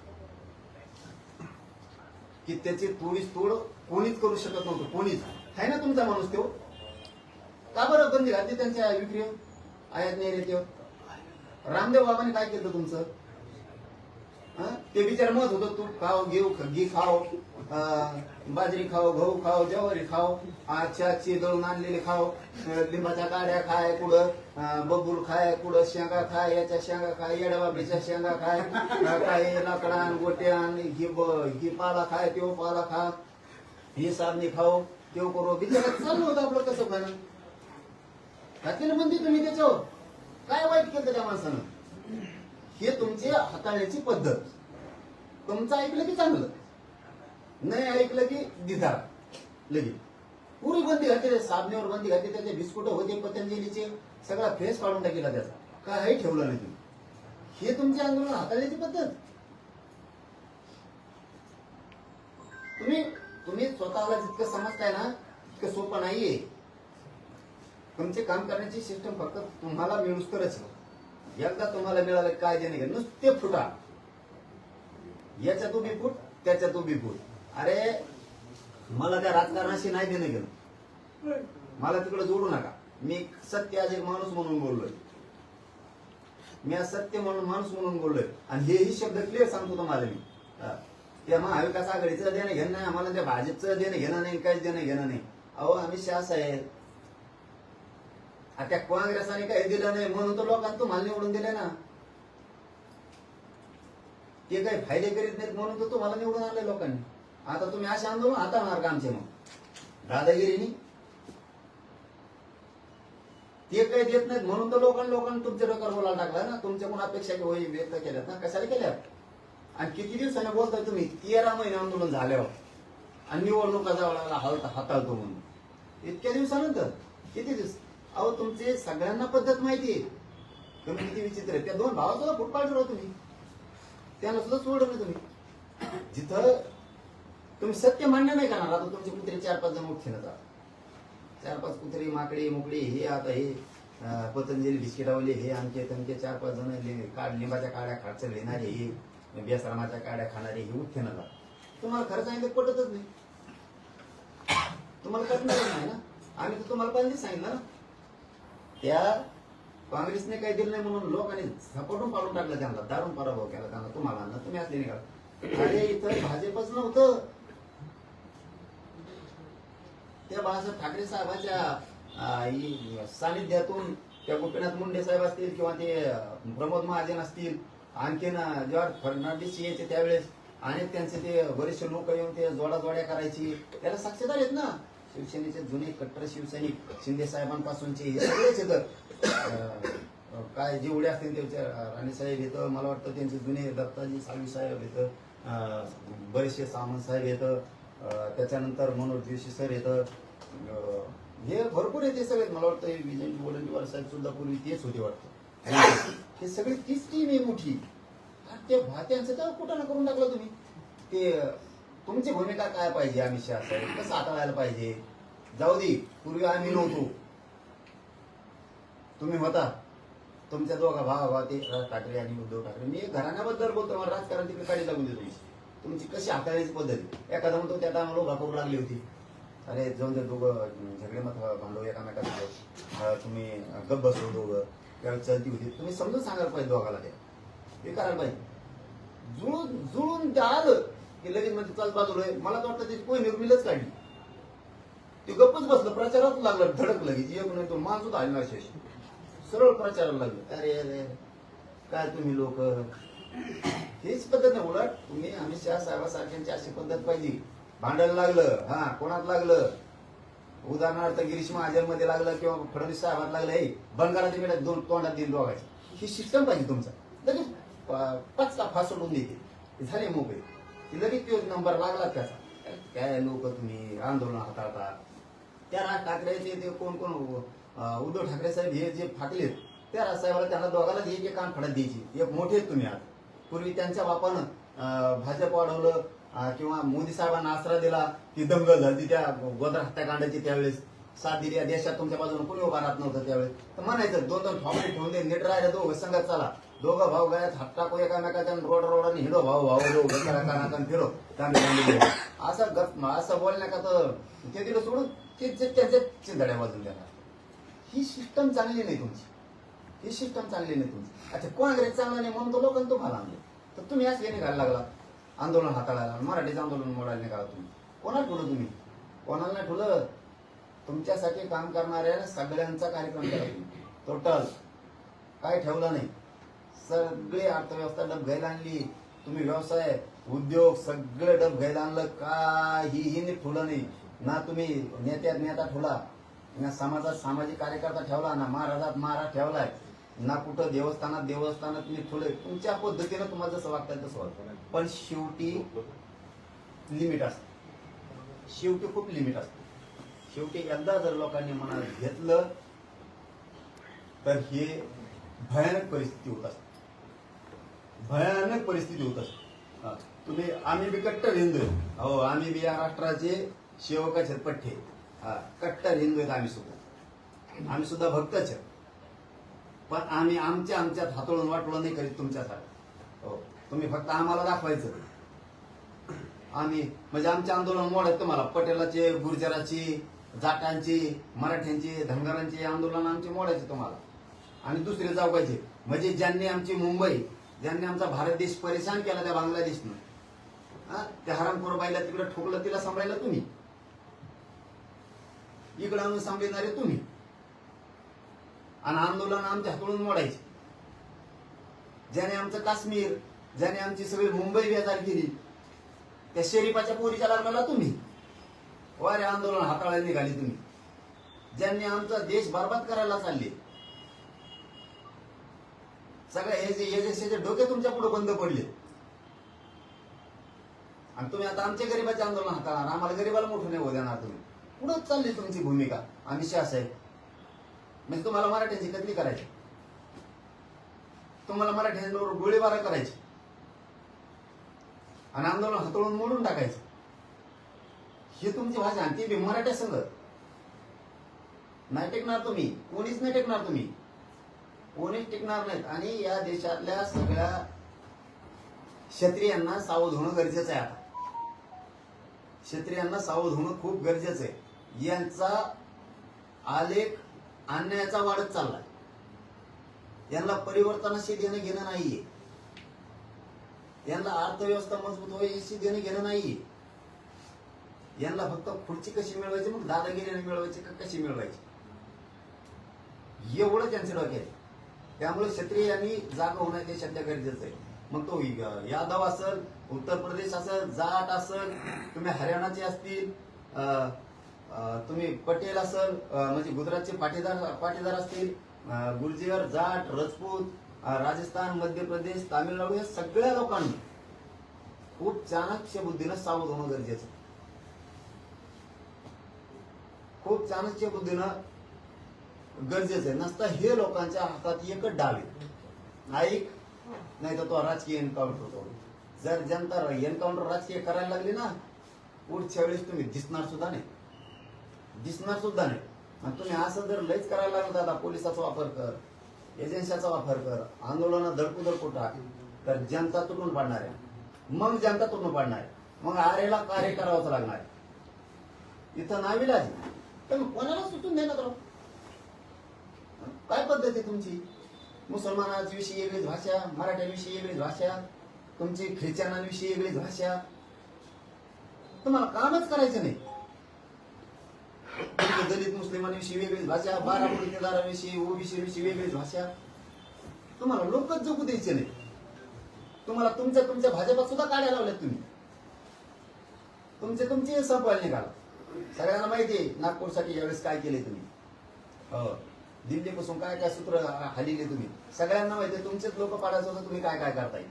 की त्याची तोडीस तोड कोणीच करू शकत नव्हतं, कोणीच. आहे ना तुमचा माणूस तो? का बरं बंदी घातली त्यांच्या विक्री आयात निर्यातीवर? रामदेव बाबांनी काय केलं तुमचं? ते विचार मत होतं, तूप खाओ, घी खाओ, बाजरी खाओ, गहू खाओ, ज्वारी खाओ, आजची दळून आणलेली खाओ, लिंबाच्या काड्या खाय, कुठं बबूल खाय, कुठं शेंगा खाय, याच्या शेंगा खाय, येड्याबाबरीच्या शेंगा खाय, काही लाकडान गोट्यान, ही पाला खाय, तो पाला खा, ही साबणी खाओ, तेव करू. बिचारात चालू होतं आपलं कसं खाणं. घातलेलं म्हणते तुम्ही त्याच्यावर काय वाईट केलं त्या माणसानं? हे तुमची हाताळण्याची पद्धत. तुमचं ऐकलं की चांगलं, नाही ऐकलं की दिधार लगेच. पुरी बंदी घातली, साबणीवर बंदी घातली, त्याचे बिस्कुट होते पतंजलीचे, सगळा फेस काढून टाकला त्याचा, काही ठेवलं नाही तुम्ही. हे तुमचे आंदोलन हाताळण्याची पद्धत. तुम्ही स्वतःला जितकं समजताय ना तितकं सोपं नाहीये. तुमचे काम करण्याची सिस्टम फक्त तुम्हाला मिळूस तरच. एकदा तुम्हाला मिळालं काय देणे घे, नुसते फुटा, याच्यात उभी फूट, त्याच्यात उभी फूट. अरे मला त्या राजकारणाशी नाही देणं गेलं, मला तिकडे जोडू नका. मी सत्य आज एक माणूस म्हणून बोललोय, मी आज सत्य म्हणून माणूस म्हणून बोललोय. आणि हेही शब्द क्लिअर सांगतो तुम्हाला मी. त्या महाविकास आघाडीचं देणं घेणं नाही, आम्हाला त्या भाजपचं देणं घेणं नाही, काहीच देणं घेणं नाही. अहो आम्ही शास आहे. त्या काँग्रेसाने काही दिलं नाही म्हणून तर लोकांना तुम्हाला निवडून दिले ना. ते काही फायदे करीत नाहीत म्हणून तर तुम्हाला निवडून आणले लोकांनी. आता तुम्ही असे आंदोलन हाताळणार का आमचे? मग दादागिरीनी ते काही देत नाहीत म्हणून तर लोकांना तुमच्या डोक्यावर बोलायला टाकला ना. तुमच्याकडून अपेक्षा व्यक्त केल्यात ना, कशाला केल्यात? आणि किती दिवसाने बोलताय तुम्ही? 13 महिने आंदोलन झाल्यावर आणि निवडणुका जवळ हाताळतो म्हणून. इतक्या दिवसानंतर किती दिवस? अहो तुमचे सगळ्यांना पद्धत माहितीये, तुम्ही किती विचित्र आहे. त्या दोन भावात सुद्धा फुट पाडलं तुम्ही, त्यांना सुद्धा सोडलं नाही तुम्ही. जिथं तुम्ही सत्य मान्य नाही करणार, आता तुमचे कुत्रे 4-5 जण उठते ना, 4-5 कुत्रे, माकडे मोकळे, हे आता हे पतंजली बिस्किटावले, हे आमचे तमके 4-5 जण लिंबाच्या काड्या खाडचं घेणारे, हे बेसरामाच्या काड्या खाणारे, हे उठते ना. तुम्हाला खरं सांगितलं पटतच नाही, तुम्हाला कळणार नाही ना. आम्ही तर तुम्हाला पहिल्यांदाच सांगितलं ना, त्या काँग्रेसने काही दिलं नाही म्हणून लोकांनी झपाटून पाडून टाकलं त्यांना, दारून पराभव केला त्यांना. तुम्हाला ना, तुम्ही असले निघाल. अरे इथं भाजपच नव्हतं. त्या बाळासाहेब ठाकरे साहेबांच्या सानिध्यातून त्या गोपीनाथ मुंडे साहेब असतील किंवा ते प्रमोद महाजन असतील, आणखीन जॉर्ज फर्नांडिस यायचे त्यावेळेस, आणि त्यांचे ते वरिष्ठ लोक येऊन ते जोड्या करायची, त्याला साक्षीदार आहेत ना. शिवसेनेचे जुने कट्टर शिवसैनिक शिंदे साहेबांपासूनचे हे सगळेच येतं. काय जेवढे असतील त्यांचे राणीसाहेब येतं, मला वाटतं त्यांचे जुने दत्ताजी साळवी साहेब येतं, बरेचसे सामंत साहेब येतं, त्याच्यानंतर मनोज जोशी सर येतं, हे भरपूर येते सगळे. मला वाटतं विजय वडेट्टीवार साहेब सुद्धा पूर्वी तेच होते वाटतं. हे सगळी तीच टीम आहे मोठी. ते भात्यांचं तर कुठं ना करून टाकलं तुम्ही. ते तुमची भूमिका काय पाहिजे? आम्ही शासन कसं हाताळायला पाहिजे? जाऊ दे, पूर्वी आम्ही नव्हतो, तुम्ही होता. तुमच्या दोघा भावा ते राज ठाकरे आणि उद्धव ठाकरे. मी घराण्याबद्दल बोलतो, मला राजकारण तिकडे काढी लागून देतो. तुमची कशी हाताळायची पद्धती? एखादा म्हणतो त्या टायमाला उभा करू लागली होती, अरे जाऊन दे, दोघं झगडे मत भांडव एकामेकाला, तुम्ही गप्प बसलो दोघं, त्यावेळेस चलती होती. तुम्ही समजून सांगायला पाहिजे दोघाला, ते करायला पाहिजे. जुळून ते आलं की लगेच म्हणजे चाल बाजूला. मला तर वाटतं त्याची कोणी निर्मिलच काढली, ते गप्पच बसलं, प्रचारात लागलं धडक लगेच. एक नाही तो मान सुद्धा आला शेष, सरळ प्रचाराला लागलं. अरे अरे काय तुम्ही लोक, हेच पद्धत नाही. उलट तुम्ही अमित शहा साहेबांसारख्यांची अशी पद्धत पाहिजे. भांडायला लागलं, हा कोणात लागलं, उदाहरणार्थ गिरीश महाजन मध्ये लागलं किंवा फडणवीस साहेबात लागलं, हे बंगाराच्या वेळेत दोन तोंडात दिल दोघायची, ही सिस्टम पाहिजे तुमचा. लगेच पचका फासडून देते, झाले मोकळे. लगेच तो नंबर लागला त्याचा. काय लोक तुम्ही आंदोलन हाताळता. त्या राज ठाकरेचे ते कोण उद्धव ठाकरे साहेब हे जे फाकलेत, त्या राजसाहेबाला त्यांना दोघाला एक कान फडत द्यायची. एक मोठे तुम्ही आज. पूर्वी त्यांच्या बापानं भाजप वाढवलं किंवा मोदी साहेबांना आसरा दिला, ती दंगल झाली त्या गोदर हत्याकांडाची त्यावेळेस. साथ दिली, या देशात तुमच्या बाजूने कोणी उभा राहत नव्हतं त्यावेळेस, तर म्हणायचं 2-2 ठोके ठेवून दे, नीट राहिलं, दोघं संगत चला, दोघं भाऊ गळ्यात हात टाकू एकामेकाच्या, रोडाने हिडो, भाऊ दोघं कानातून फिरो, असं बोलण्या का तर ते दिलं सोडून त्यांच्या चिंधड्या वाजून देणार. ही सिस्टम चांगली नाही तुमची, ही सिस्टम चांगली नाही तुमची. अच्छा, काँग्रेस चांगला नाही म्हणून तो लोकांनी तुम्हाला आणले, तर तुम्ही असं निघायला लागला आंदोलन हाताळायला, मराठीचं आंदोलन मोडायला निघाला तुम्ही. कोणाला ठेवलं तुम्ही? कोणाला नाही ठेवलं. तुमच्यासाठी काम करणाऱ्या सगळ्यांचा कार्यक्रम केला तुम्ही, टोटल काय ठेवलं नाही. सगळे अर्थव्यवस्था डब घ्यायला आणली तुम्ही, व्यवसाय उद्योग सगळं डब घ्यायला आणलं, काहीही नाही ठेवलं नाही. ना तुम्ही नेता ठेवला, ना समाजात सामाजिक कार्यकर्ता ठेवला, ना महाराजात महाराज ठेवलाय, ना कुठं देवस्थानात तुम्ही ठेवलंय. तुमच्या पद्धतीनं तुम्हाला जसं वागताय तसं वाटतं, पण शेवटी लिमिट असतं, शेवटी खूप लिमिट असतं. शेवटी एकदा जर लोकांनी मनात घेतलं तर हे भयानक परिस्थिती होत असते, भयानक परिस्थिती होत असते. तुम्ही आम्ही बी कट्टर हिंदू आहे, हो आम्ही बी या राष्ट्राचे सेवकाचे पठ्ठे, कट्टर हिंदू आहेत आम्ही सुद्धा भक्तच आहे. पण आम्ही आमच्यात हातोळून वाटोळं नाही करीत तुमच्यासाठी. हो, तुम्ही फक्त आम्हाला दाखवायचं आम्ही म्हणजे आमचे आंदोलन मोडायचं तुम्हाला, पटेलाचे, गुर्जराची, जाटांची, मराठ्यांची, धनगरांची आंदोलन आमचे मोडायचे तुम्हाला, आणि दुसरे जागायचे. म्हणजे ज्यांनी आमची मुंबई, ज्यांनी आमचा भारत देश परेशान केला त्या बांगलादेशनं, त्या हरामखोर बाईला तिकडे ठोकलं, तिला सांभाळलं तुम्ही, इकडे आणून सांभाळणारे तुम्ही, आणि आंदोलन आमच्या हातून मोडायचे. ज्याने आमचं काश्मीर, ज्याने आमची सगळी मुंबई बेजार केली, त्या शरीफाच्या पोरीच्या लग्नाला तुम्ही, वारे आंदोलन हाताळायला निघाली तुम्ही. ज्यांनी आमचा देश बरबाद करायला चालले, सगळे हे डोके तुमच्या पुढे बंद पडले, आणि तुम्ही आता आमच्या गरीबाचे आंदोलन हाताळणार, आम्हाला गरीबाला मोठं नाही होऊ देणार. तुम्ही पुढे चालली तुमची भूमिका, आम्ही शासक म्हणजे तुम्हाला मराठ्यांची कतली करायची, तुम्हाला मराठ्यांवर गोळीबार करायची, आणि आंदोलन हातळून मोडून टाकायचं. ही तुमची भाषा, आणि ती बी मराठ्या संघ नाही टेकणार तुम्ही, कोणीच नाही टेकणार तुम्ही, कोणीच टिकणार नाहीत. आणि या देशातल्या सगळ्या क्षत्रियांना सावध होणं गरजेचं आहे. आता क्षत्रियांना सावध होणं खूप गरजेचं आहे. यांचा आलेख अन्यायाचा वाढत चाललाय, यांना परिवर्तनाशी देणं घेणं नाहीये, यांना अर्थव्यवस्था मजबूत व्हायची देणं घेणं नाहीये. यांना फक्त खुर्ची कशी मिळवायची, मग दादागिरीने मिळवायची का कशी मिळवायची, एवढं त्यांचे डोक्यात आहे. त्यामुळे क्षत्रियांनी जागा होणं ते सध्या गरजेचं आहे. मग तो यादव असेल, उत्तर प्रदेश असेल, जाट असेल, तुम्ही हरियाणाचे असतील, तुम्ही पटेल असेल, म्हणजे गुजरातचे पाटीदार असतील, गुर्जर, जाट, राजपूत, राजस्थान, मध्य प्रदेश, तामिळनाडू, या सगळ्या लोकांनी खूप चाणक्य बुद्धीनं सावध होणं गरजेचं, खूप चाणक्य बुद्धीनं गरजेचं आहे. नसता हे लोकांच्या हातात एकच डाव आहे, ऐक नाही तर तो राजकीय एन्काउंटर होतो. जर जनता एन्काउंटर राजकीय करायला लागली ना, पुढच्या वेळेस तुम्ही दिसणार सुद्धा नाही. आणि तुम्ही असं जर लयच करायला लागलं, दादा पोलिसाचा वापर कर, एजन्सीचा वापर कर, आंदोलन धडकू टाक, तर जनता तुटून पडणार आहे. मग जनता तुटून पडणार आहे, मग आरेला कार्य करावंच लागणार आहे. इथं नाविलाज तर कोणाला सुटून देणार राव? काय पद्धत आहे तुमची? मुसलमानांविषयी वेगळीच भाषा, मराठ्यांविषयी वेगळीच भाषा, तुमची ख्रिश्चनांविषयी वेगळीच भाषा. तुम्हाला कामच करायचं नाही. दलित मुस्लिमांविषयी वेगळीच भाषा, 12 गुंठेदारांविषयी, ओबीसी विषयी वेगळीच भाषा. तुम्हाला लोकच जगू द्यायचे नाही. तुम्हाला तुमच्या भाजपात सुद्धा काढ्या लावल्यात तुम्ही, तुमचे संपवायला निघाला. सगळ्यांना माहिती आहे नागपूरसाठी यावेळेस काय केले तुम्ही, दिल्लीपासून काय काय सूत्र हल्ली तुम्ही, सगळ्यांना माहिती आहे. तुमचेच लोक पाडायचं होतं, तुम्ही काय काय करताय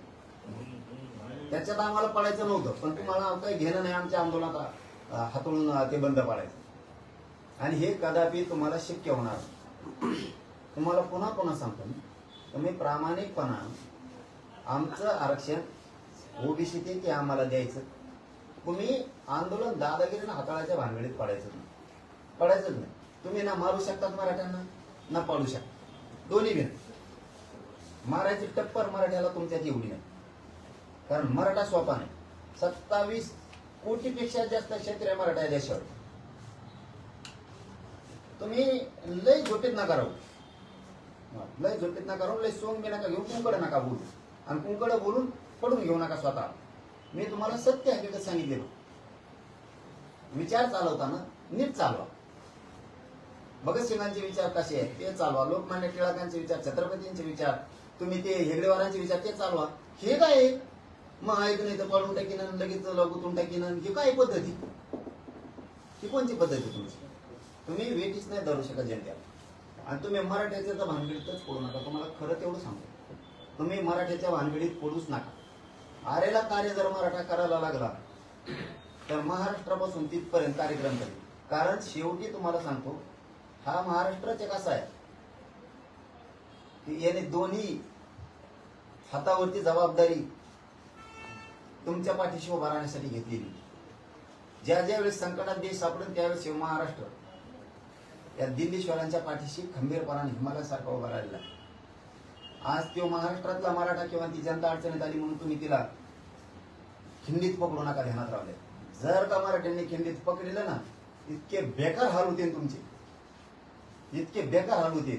त्याच्यात आम्हाला पडायचं नव्हतं, पण तुम्हाला काही घेणं नाही आमच्या आंदोलनात हातळून ते बंद पाडायचं. आणि हे कदापि तुम्हाला शक्य होणार. तुम्हाला पुन्हा सांगतो, तुम्ही प्रामाणिकपणा आमचं आरक्षण ओबीसी ते आम्हाला द्यायचं, तुम्ही आंदोलन दादागिरीनं हाताळायच्या भानगडीत पडायचंच नाही. तुम्ही ना मारू शकतात मराठ्यांना ना पाडू शकता, दोन्ही बी नाही. मारायची टप्पर मराठ्याला तुमच्यात एवढी नाही, कारण मराठा सोपा नाही. 27 कोटीपेक्षा जास्त क्षेत्र आहे मराठा देशावर. तुम्ही लय झोपेत नका राहू, लय झोपेत नका राहू, लय सोंग बी नका घेऊ, कुंकड नका बोलू, आणि कुंकड बोलून पडून घेऊ नका स्वतः. मी तुम्हाला सत्य हकीकत सांगितले. विचार चालवताना नीट चालवा. भगतसिंगांचे विचार कसे आहेत ते चालवा, लोकमान्य टिळकांचे विचार, छत्रपतींचे विचार, तुम्ही ते हेगडेवारांचे विचार ते चालवा. हे काय मग ऐक नाही तर पळून टाकीन, लगेच लगुतून टाकीन, हे काय पद्धती? ही कोणती पद्धती तुमची? तुम्ही वेटीच नाही धरू शकत जनतेला. आणि तुम्ही मराठ्याच्या तर भानगडीतच पडू नका. तुम्हाला खरं तेवढं सांगतो, तुम्ही मराठ्याच्या भानगडीत पडूच नका. आरेला कार्य जर मराठा करायला लागला तर महाराष्ट्रापासून तिथपर्यंत कार्यक्रम करेल. कारण शेवटी तुम्हाला सांगतो, हा महाराष्ट्राचे कसा आहे की याने दोन्ही हातावरती जबाबदारी तुमच्या पाठीशी उभा राहण्यासाठी घेतलेली. ज्या ज्या वेळेस संकटात देश सापडेल त्यावेळेस महाराष्ट्र या दिल्लीश्वरांच्या पाठीशी खंबीरपणाने हिमालयासारखा उभा राहिलेला. आज तो महाराष्ट्रातला मराठा किंवा ती जनता अडचणीत आली म्हणून तुम्ही तिला खिंडीत पकडू नका, ध्यानात राहिले. जर का मराठ्यांनी खिंडीत पकडलं ना, इतके बेकार हाल होते तुमचे, इतके बेकार हाल होते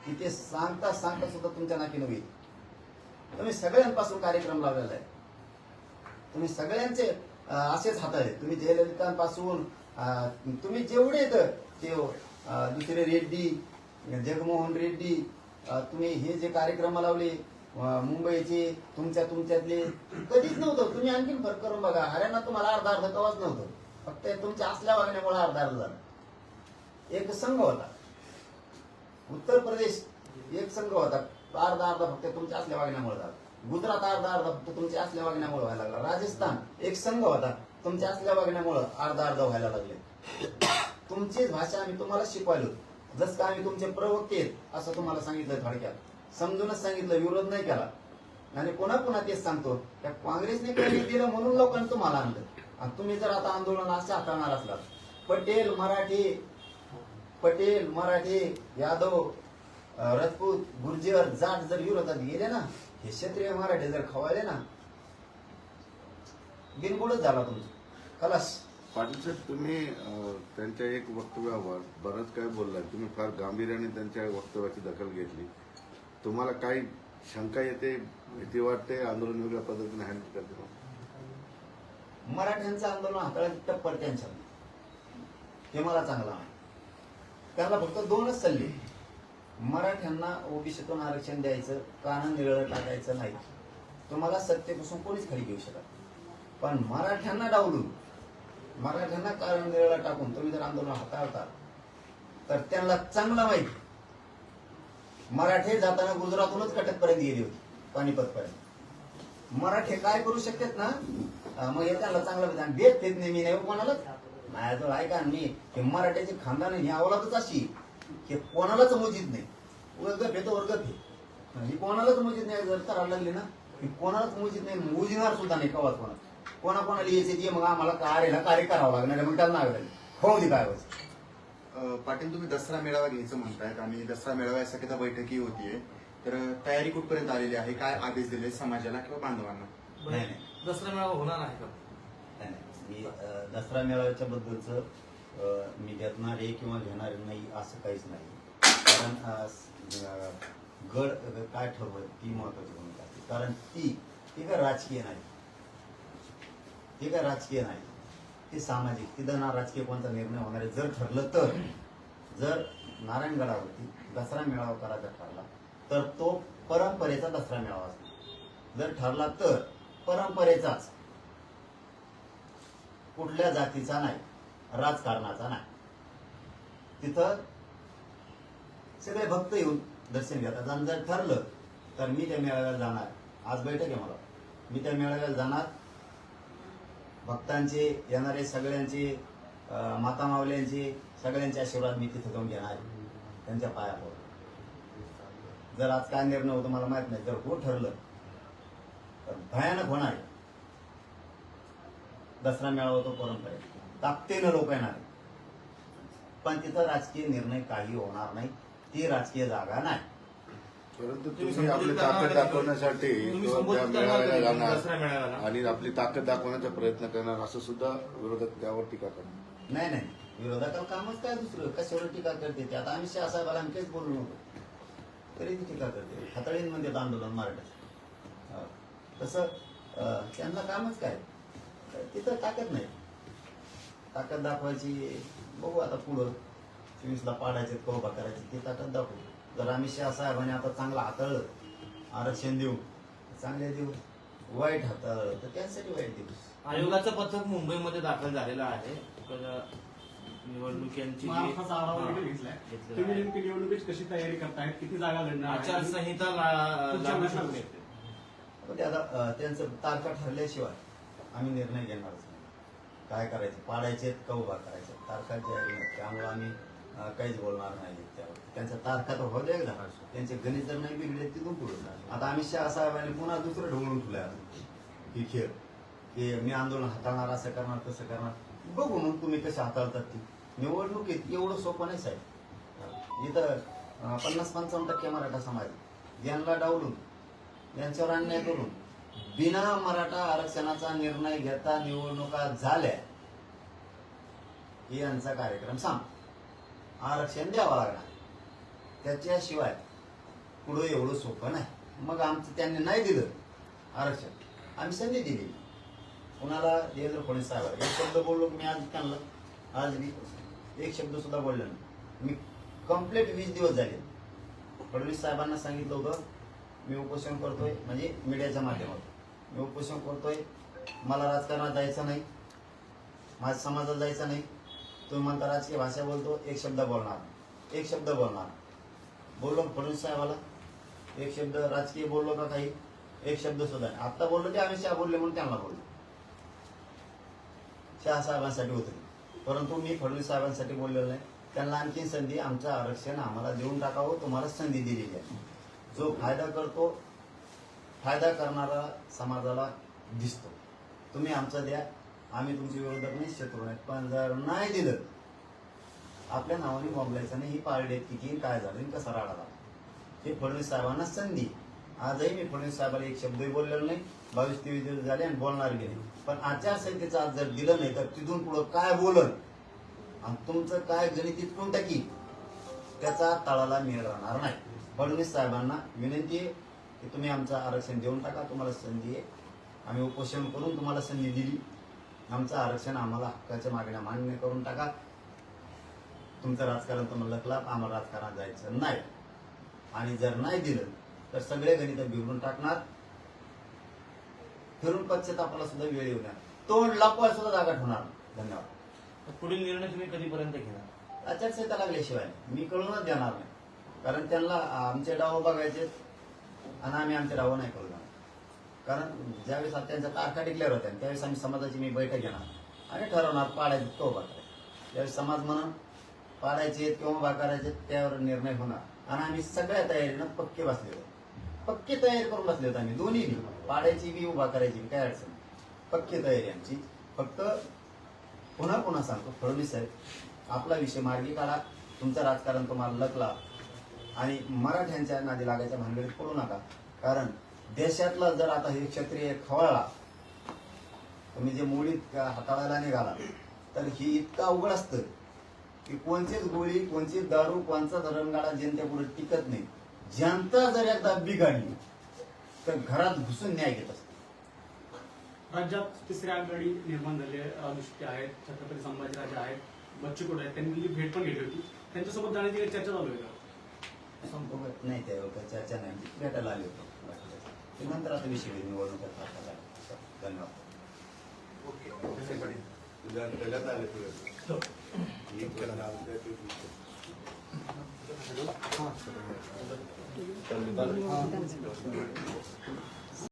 की ते सांगता सांगता सुद्धा तुमच्या नाकी नव्हे. तुम्ही सगळ्यांपासून कार्यक्रम लावलेला आहे, तुम्ही सगळ्यांचे असेच हाताळे. तुम्ही जयललितांपासून तुम्ही जेवढे ते दुसरे रेड्डी, जगमोहन रेड्डी, तुम्ही हे जे कार्यक्रम लावले मुंबईचे तुमच्यातले कधीच नव्हतं. तुम्ही आणखीन फरक करून बघा, हरियाणा तुम्हाला अर्धा कवाच नव्हतं, फक्त तुमच्या असल्या वागण्यामुळे अर्धा झालं. एक संघ होता, उत्तर प्रदेश एक संघ होता, अर्धा फक्त तुमच्या असल्या वागण्यामुळे झाला. गुजरात अर्धा फक्त तुमच्या असल्या वागण्यामुळे व्हायला लागला. राजस्थान एक संघ होता, तुमच्या असल्या वागण्यामुळे अर्धा व्हायला लागले. तुमचीच भाषा आम्ही तुम्हाला शिकवायलो, जसं का आम्ही तुमचे प्रवक्ते आहेत असं तुम्हाला सांगितलं, थोडक्यात समजूनच सांगितलं, विरोध नाही केला. आणि पुन्हा तेच सांगतो, त्या काँग्रेसने काही दिलं म्हणून लोकांनी तुम्हाला आणलं. आणि तुम्ही जर आता आंदोलन असे हाताळणार असलात, पटेल मराठी यादव राजपूत गुर्जर जाट जर विरोधात गेले ना, हे क्षत्रिय मराठी जर खवायले ना, बिनबुडच झाला तुमचं खलास. पाटील साहेब, तुम्ही त्यांच्या एक वक्तव्यावर बरंच काय बोललाय. तुम्ही फार गांभीर्याने त्यांच्या वक्तव्याची दखल घेतली. तुम्हाला काही शंका येते, भीती वाटते, आंदोलन वेगळ्या पद्धतीने हँडल करते? मराठ्यांचं आंदोलन हाताळत टप्पर त्यांच्या, हे मला चांगला आहे. त्याला फक्त दोनच सल्ले, मराठ्यांना ओबीसीतून आरक्षण द्यायचं, कानं निरळ टाकायचं नाही. तुम्हाला सत्तेपासून कोणीच खाली घेऊ शकत. पण मराठ्यांना डावलून, मराठ्यांना कारण निरळा टाकून तुम्ही जर आंदोलन हाताळता तर त्यांना चांगला माहिती, मराठे जाताना गुजरातहूनच कटकपर्यंत गेली होती, पानिपतपर्यंत. मराठे काय करू शकतात ना, मग हे त्यांना चांगलं भेट देत नाही. मी नाही कोणालाच माझ्याजवळ ऐका, मी हे मराठ्याचे खानदान ही अवलादच अशी की कोणालाच मोजित नाही. वर्ग भेटो वर्ग फे, ही कोणालाच मोजित नाही. जर करायला लागली ना, ही कोणालाच मोजित नाही, मोजणार सुद्धा नाही कवाच. कोणाला यायचे मग आम्हाला कार्य करावं लागणार, मग त्याला नाव हो दे काय व्हायचं. पाटील, तुम्ही दसरा मेळावा घ्यायचं म्हणतायत आणि दसरा मेळाव्यासाठी तर बैठकी होतीये, तर तयारी कुठपर्यंत आलेली आहे? काय आदेश दिले समाजाला किंवा बांधवांना? नाही, दसरा मेळावा होणार आहे का? नाही, मी दसरा मेळाव्याच्या बद्दलच मी घेणार आहे किंवा घेणार नाही असं काहीच नाही. कारण गड काय ठरवलं ती महत्वाची भूमिका असते. कारण ती काय राजकीय नाही, ती काय राजकीय नाही, ती सामाजिक. तिथं ना राजकीय कोणता निर्णय होणार आहे. जर ठरलं तर, जर नारायणगडावरती दसरा मेळावा करायचा ठरला तर तो परंपरेचा दसरा मेळावा असतो. जर ठरला तर परंपरेचाच, कुठल्या जातीचा नाही, राजकारणाचा नाही. तिथं सगळे भक्त येऊन दर्शन घेतात. आणि जर ठरलं तर मी त्या मेळाव्याला जाणार. आज बैठक आहे मला, मी त्या मेळाव्याला जाणार. भक्तांचे, येणारे सगळ्यांचे, माता मावल्यांचे सगळ्यांचे आशीर्वाद मी तिथे जाऊन घेणार, त्यांच्या पायावर. जर आज काय निर्णय होतो मला माहित नाही. जर हो ठरलं तर भयानक होणार. दसरा मेळावा तो परंपरा, ताकदीनं लोक येणार. पण तिथं राजकीय निर्णय काही होणार नाही. ती राजकीय जागा नाही. परंतु तुम्ही तुम्ही आपली संबोधित ताकद करणार दाखवण्यासाठी तुम्ही किंवा संबोधित त्या करणार मेळाव्याला कधी? दसरा जाणार मेळाव्याला आणि आपली ताकद दाखवण्याचा प्रयत्न करणार असं सुद्धा विरोधक त्यावर टीका करतात. नाही नाही, विरोधाला कामच काय दुसरं, कशावर टीका करते ते. आता आम्ही शहासाहेबाला आम्ही काहीच बोललो नव्हतो, तरी ती टीका करते. हाताळींमध्ये आंदोलन मराठा तसं त्यांना कामच काय, तिथं ताकद नाही. ताकद दाखवायची बघू आता पुढं 24ला पाडायचे कौबा करायचे, ते ताकद दाखवू. जर आम्ही शहासाहेबांनी आता चांगलं हाताळलं, आरक्षण देऊ, चांगले दिवस, वाईट हाताळलं तर त्यासाठी वाईट दिवस. आयोगाचं पथक मुंबईमध्ये दाखल झालेलं आहे. निवडणुकांची महाराष्ट्राचा आढावा वगैरे घेतलाय. तुम्ही नेमकी निवडणुकीची कशी तयारी करतायत, किती जागा लढणार आहे? आचारसंहिता तुमच्या लागू मनात शकते. पण ते आता त्यांचं तारखा ठरल्याशिवाय आम्ही निर्णय घेणारच नाही. काय करायचं, पाडायचे का उभा करायचे, तारखा जाहीर नाही. त्यामुळे आम्ही काहीच बोलणार नाही त्यावर. त्यांच्या तारखा तर होत्या एकदा, त्यांचे गणित जर नाही बिघडले तिथून पुढे. आता आम्ही शहासाहेबांनी पुन्हा दुसरं ढवळून ठेवलंय ही खेळ, की मी आंदोलन हाताळणार, असं करणार तसं करणार. बघू मग तुम्ही कसे हाताळतात ती. निवडणुकीत एवढं सोपं नाही साहेब. इथं 50-55% मराठा समाज यांना डावलून, यांच्यावर अन्याय करून, बिना मराठा आरक्षणाचा निर्णय घेता निवडणुका झाल्या, हे यांचा कार्यक्रम सांग. आरक्षण द्यावं लागणार, त्याच्याशिवाय पुढं एवढं सोपं नाही. मग आमचं त्यांनी नाही दिलं आरक्षण, आम्ही संधी दिली कुणाला, देवेंद्र फडणवीस साहेब. एक शब्द बोललो मी आज त्यांना, आज मी एक शब्द सुद्धा बोललो नाही. मी कंप्लीट 20 दिवस झाले फडणवीस साहेबांना सांगितलं होतं मी उपोषण करतोय, म्हणजे मीडियाच्या माध्यमातून मी उपोषण करतोय, मला राजकारणात जायचं नाही, माझ्या समाजात जायचं नाही. तुम्ही म्हणता राजकीय भाषा बोलतो, एक शब्द बोलणार, एक शब्द बोलणार. बोललो फडणवीस साहेबाला एक शब्द राजकीय बोललो का काही, एक शब्द सुद्धा नाही. आता बोललो ते अमित शहा बोलले म्हणून त्यांना बोललो, शहासाहेबांसाठी होतं. परंतु मी फडणवीस साहेबांसाठी बोललेलो नाही. त्यांना आणखी संधी, आमचं आरक्षण आम्हाला देऊन टाकावं, तुम्हाला संधी दिलेली आहे. जो फायदा करतो, फायदा करणारा समाजाला दिसतो. तुम्ही आमचा द्या, आम्ही तुमचे विरोधक नाही, शत्रू नाही. पण जर नाही दिलं, आपल्या नावाने बोंबलायचं नाही. ही पारडेत किती काय झालं, कसा राडा झाला. हे फडणवीस साहेबांना संधी. आजही मी फडणवीस साहेबांना एक शब्दही बोललेलो नाही. 22-23 दिवस झाले आणि बोलणार गेले. पण आचारसंहितेचं आज जर दिलं नाही तर तिथून पुढं काय बोलन आणि तुमचं काय गणित इथून टाकी, त्याचा तळाला मेळ राहणार नाही. फडणवीस साहेबांना विनंती आहे की तुम्ही आमचं आरक्षण देऊन टाका, तुम्हाला संधी आहे. आम्ही उपोषण करून तुम्हाला संधी दिली, आमचं आरक्षण आम्हाला हक्काच्या मागण्या मान्य करून टाका. तुमचं राजकारण तुम्हाला लकलाप, आम्हाला राजकारणात जायचं नाही. आणि जर नाही दिलं तर सगळे गणित बिघडून टाकणार, फिरून पश्चातापाला सुद्धा वेळ येणार, तोंड लपवायला सुद्धा जागा ठेवणार. धन्यवाद. पुढील निर्णय तुम्ही कधीपर्यंत घेणार? आचारसंहिता लागल्याशिवाय मी कळूनच देणार नाही. कारण त्यांना आमचे डाव बघायचे आणि आम्ही आमचे डाव नाही कळणार. कारण ज्यावेळेस त्यांच्या तारखा डिक्लेअर होत्या त्यावेळेस आम्ही समाजाची मी बैठक घेणार आणि ठरवणार पाडायचं तो उभा करायचा. ज्यावेळेस समाज म्हणून पाडायचे किंवा उभा करायचे त्यावर निर्णय होणार. आणि आम्ही सगळ्या तयारीनं पक्के बसले होते, पक्की तयारी करून बसले होते आम्ही दोन्ही, पाडायची बी उभा करायची काय अडचण, पक्की तयारी आमची. फक्त पुन्हा सांगतो, फडणवीस साहेब आपला विषय मार्गी काढा. तुमचं राजकारण तुम्हाला लकला आणि मराठ्यांच्या नादी लागायच्या भानगडीत पडू नका. कारण देशातला जर आता हे क्षत्रिय खवळला, तुम्ही जे मोडीत हाताळायला निघाला, तर ही इतकं अवघड असतं की कोणतीच गोळी, कोणतीच दारू, कोणचा धरणगाडा जनतेपुढे टिकत नाही. जनता जर एकदा बिघडली तर घरात घुसून न्याय घेत असतो. राज्यात तिसरी आघाडी निर्माण झाली आहे. दृष्टी आहेत, छत्रपती संभाजीराजे आहेत, बच्चू कडू आहेत, त्यांनी दिल्ली भेट पण घेतली होती. त्यांच्यासोबत जाण्याची काही चर्चा चालू आहे का? संपर्क नाही, त्यावर चर्चा नाही, भेटायला आली होतो. नंतर आता विषय निवडणूक. धन्यवाद. त्याच्यात आले तुझ्या